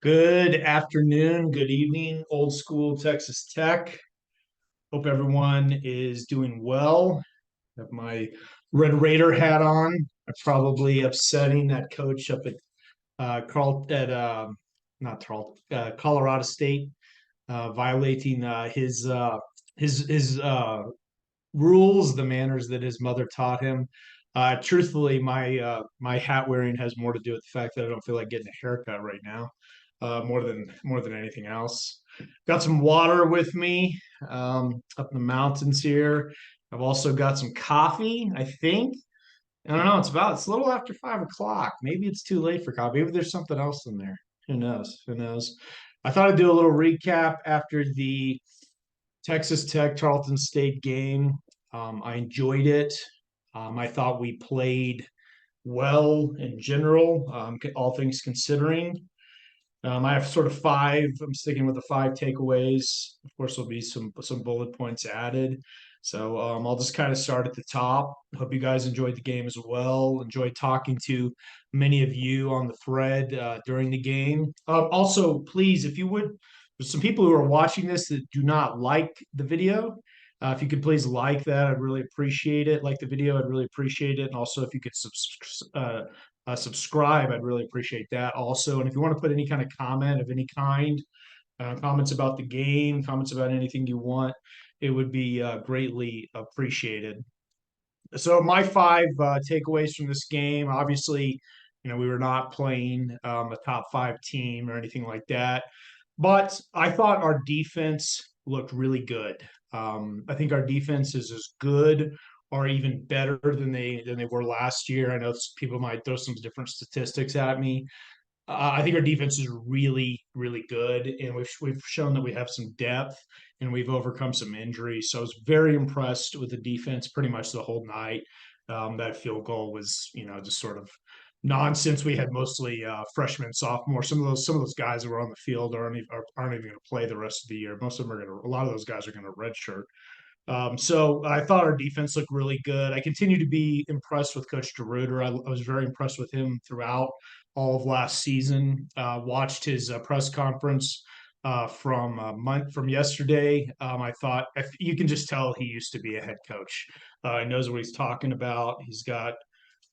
Good afternoon, good evening, old school Texas Tech. Hope everyone is doing well. Have my Red Raider hat on. I'm probably upsetting that coach up at not Carl Colorado State, violating his rules, the manners that his mother taught him. Truthfully, my hat wearing has more to do with the fact that I don't feel like getting a haircut right now, more than anything else. Got some water with me up in the mountains here. I've also got some coffee. I think I don't know. It's a little after 5 o'clock. Maybe it's too late for coffee. Maybe there's something else in there. Who knows? Who knows? I thought I'd do a little recap after the Texas Tech Tarleton State game. I enjoyed it. I thought we played well in general, all things considering. I have sort of five. I'm sticking with the five takeaways. Of course, there'll be some bullet points added. So I'll just kind of start at the top. Hope you guys enjoyed the game as well. Enjoyed talking to many of you on the thread during the game. Also, please, if you would, there's some people who are watching this that do not like the video. If you could please like that, I'd really appreciate it. Like the video, I'd really appreciate it. And also, if you could subscribe, I'd really appreciate that also. And if you want to put any kind of comment of any kind, comments about the game, comments about anything you want, it would be greatly appreciated. So my five takeaways from this game, obviously, we were not playing a top five team or anything like that, but I thought our defense looked really good. I think our defense is as good or even better than they were last year. I know people might throw some different statistics at me. I think our defense is really, really good, and we've shown that we have some depth, and we've overcome some injuries. So I was very impressed with the defense pretty much the whole night. That field goal was, just sort of nonsense. We had mostly freshmen, sophomore. Some of those guys that were on the field aren't even going to play the rest of the year. Most of them are going to. A lot of those guys are going to redshirt. So I thought our defense looked really good. I continue to be impressed with Coach DeRuiter. I was very impressed with him throughout all of last season. Watched his press conference from a month from yesterday. I thought you can just tell he used to be a head coach. He knows what he's talking about. He's got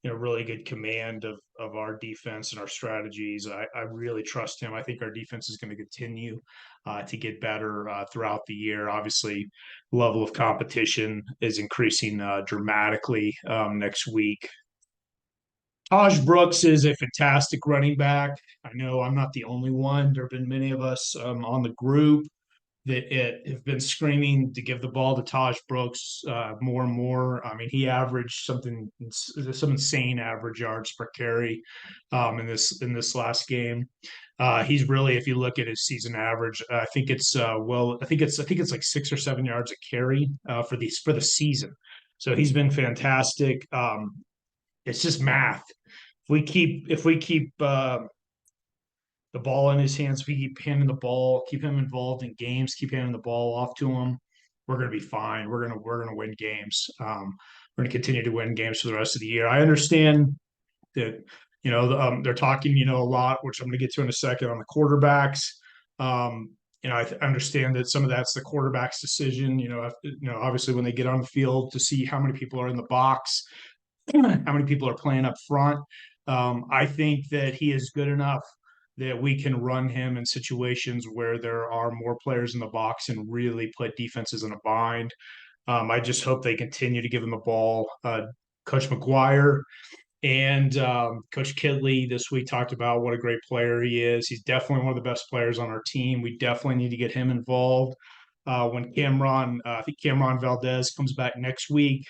really good command of our defense and our strategies. I really trust him. I think our defense is going to continue to get better throughout the year. Obviously, level of competition is increasing dramatically next week. Taj Brooks is a fantastic running back. I know I'm not the only one. There have been many of us on the group that have been screaming to give the ball to Taj Brooks more and more. I mean, he averaged some insane average yards per carry in this last game. He's really, if you look at his season average, I think it's like 6 or 7 yards a carry for the season. So he's been fantastic. It's just math. If we keep the ball in his hands, if we keep handing the ball, keep him involved in games, keep handing the ball off to him, we're going to be fine. We're gonna win games. We're going to continue to win games for the rest of the year. I understand that they're talking a lot, which I'm going to get to in a second on the quarterbacks. I understand that some of that's the quarterback's decision. Obviously when they get on the field to see how many people are in the box, how many people are playing up front. I think that he is good enough that we can run him in situations where there are more players in the box and really put defenses in a bind. I just hope they continue to give him the ball. Coach McGuire and Coach Kidley this week talked about what a great player he is. He's definitely one of the best players on our team. We definitely need to get him involved. I think Cameron Valdez comes back next week.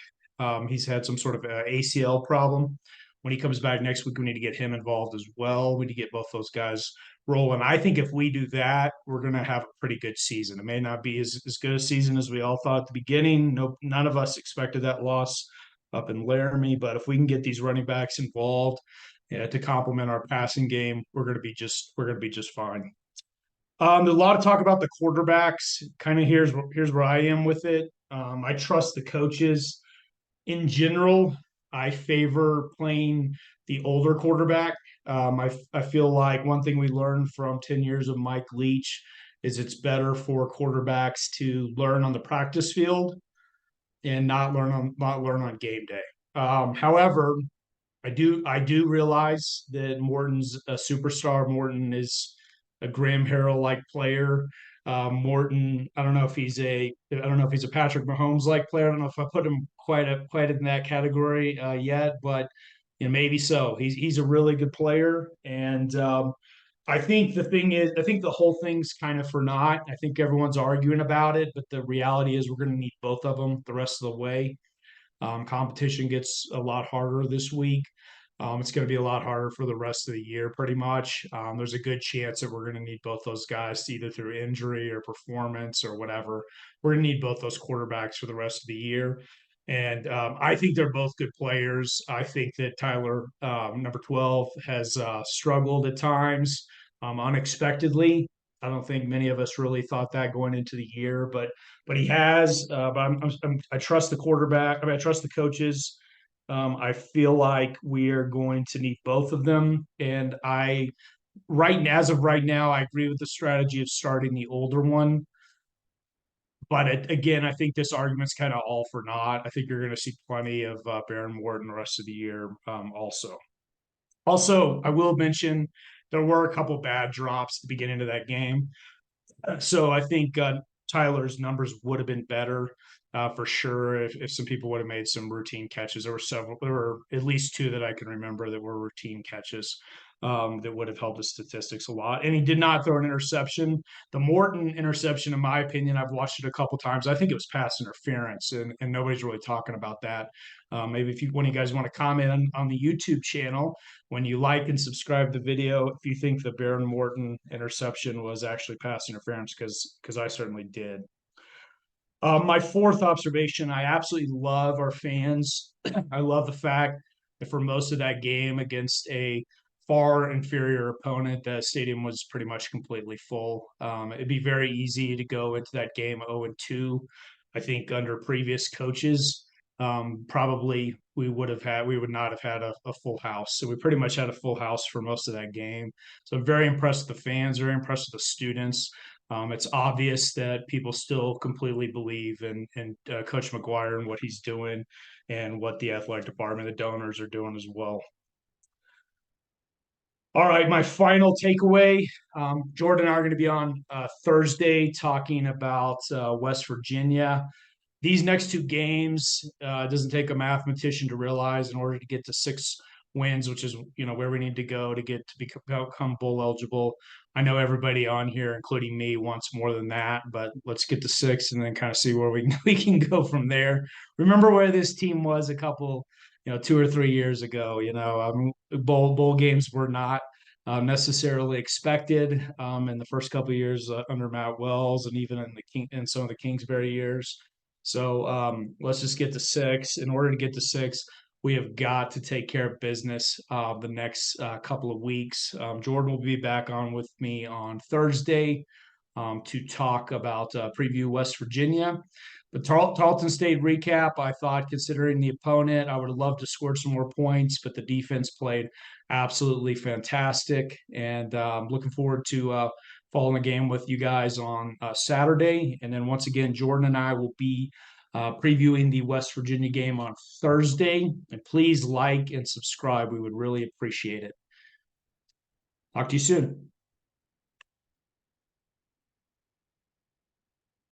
He's had some sort of ACL problem. When he comes back next week, we need to get him involved as well. We need to get both those guys rolling. I think if we do that, we're going to have a pretty good season. It may not be as good a season as we all thought at the beginning. Nope, none of us expected that loss up in Laramie. But if we can get these running backs involved to complement our passing game, we're going to be just fine. There's a lot of talk about the quarterbacks. Kind of here's where I am with it. I trust the coaches in general. I favor playing the older quarterback. I feel like one thing we learned from 10 years of Mike Leach is it's better for quarterbacks to learn on the practice field and not learn on game day. However, I do realize that Morton's a superstar. Morton is a Graham Harrell like player. Morton, I don't know if he's a Patrick Mahomes like player. I don't know if I put him quite in that category yet, but maybe so. He's a really good player, and I think the thing is, I think the whole thing's kind of for naught. I think everyone's arguing about it, but the reality is we're going to need both of them the rest of the way. Competition gets a lot harder this week. It's going to be a lot harder for the rest of the year, pretty much. There's a good chance that we're going to need both those guys, either through injury or performance or whatever. We're going to need both those quarterbacks for the rest of the year. And I think they're both good players. I think that Tyler, number 12, has struggled at times unexpectedly. I don't think many of us really thought that going into the year, but he has. But I trust the quarterback. I mean, I trust the coaches. I feel like we are going to need both of them, and as of right now, I agree with the strategy of starting the older one. But again, I think this argument's kind of all for naught. I think you're going to see plenty of Baron Ward the rest of the year. Also, I will mention there were a couple bad drops at the beginning of that game. So I think Tyler's numbers would have been better for sure if some people would have made some routine catches. There were at least two that I can remember that were routine catches that would have helped the statistics a lot. And he did not throw an interception. The Morton interception, in my opinion, I've watched it a couple times. I think it was pass interference, and nobody's really talking about that. Maybe if one of you guys want to comment on the YouTube channel, when you like and subscribe the video, if you think the Baron Morton interception was actually pass interference, because I certainly did. My fourth observation, I absolutely love our fans. I love the fact that for most of that game against a far inferior opponent, the stadium was pretty much completely full. It'd be very easy to go into that game 0-2. I think under previous coaches, probably we would not have had a full house. So we pretty much had a full house for most of that game. So I'm very impressed with the fans, very impressed with the students. It's obvious that people still completely believe in Coach McGuire and what he's doing and what the athletic department, the donors are doing as well. All right, my final takeaway. Jordan and I are going to be on Thursday talking about West Virginia. These next two games, it doesn't take a mathematician to realize in order to get to 6 wins, which is where we need to go to become bowl eligible. I know everybody on here, including me, wants more than that, but let's get to 6 and then kind of see where we can go from there. Remember where this team was a couple, 2 or 3 years ago. Bowl games were not necessarily expected in the first couple of years under Matt Wells, and even in some of the Kingsbury years. So let's just get to 6. In order to get to 6, we have got to take care of business the next couple of weeks. Jordan will be back on with me on Thursday to talk about preview West Virginia. The Tarleton State recap, I thought, considering the opponent, I would have loved to score some more points, but the defense played absolutely fantastic. And looking forward to following the game with you guys on Saturday. And then once again, Jordan and I will be previewing the West Virginia game on Thursday. And please like and subscribe. We would really appreciate it. Talk to you soon.